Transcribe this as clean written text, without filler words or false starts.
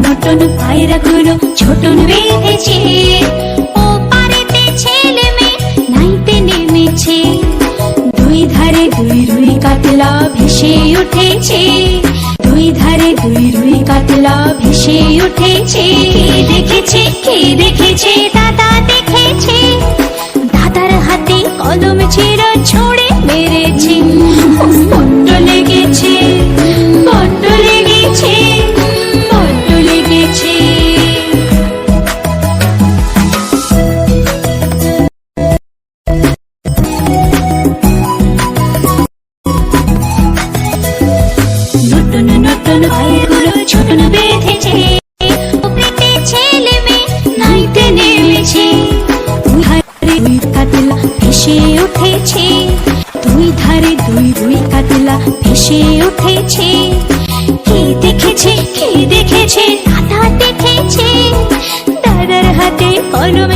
নতুন পায়রাগুলো ছোটন বেঁধেছে। ও পারেতে ছেলে মেয়ে নাইতে নেমেছে। দুই ধারে দুই রুই কাতলা ভেসে উঠেছে। দুই ধারে দুই রুই কাতলা ভেসে উঠেছে। কে দেখেছে দাদা দেখেছে। দাদার হাতে কলম ছিল ছুঁড়ে মেরেছে। বড্ড লেগেছে, বড্ড লেগেছে, বড্ড লেগেছে। নতুন নতুন পায়রাগুলো ছোটন বেঁধেছে। ও পেটে ছেলে মেয়ে নাইতে নেমেছে। দুই ধারে দুই কাতলা ভেসে উঠেছে। দুই ধারে দুই রুই কাতলা ভেসে উঠেছে। কে দেখেছে দাদা দেখেছে। দাদার হাতে কলম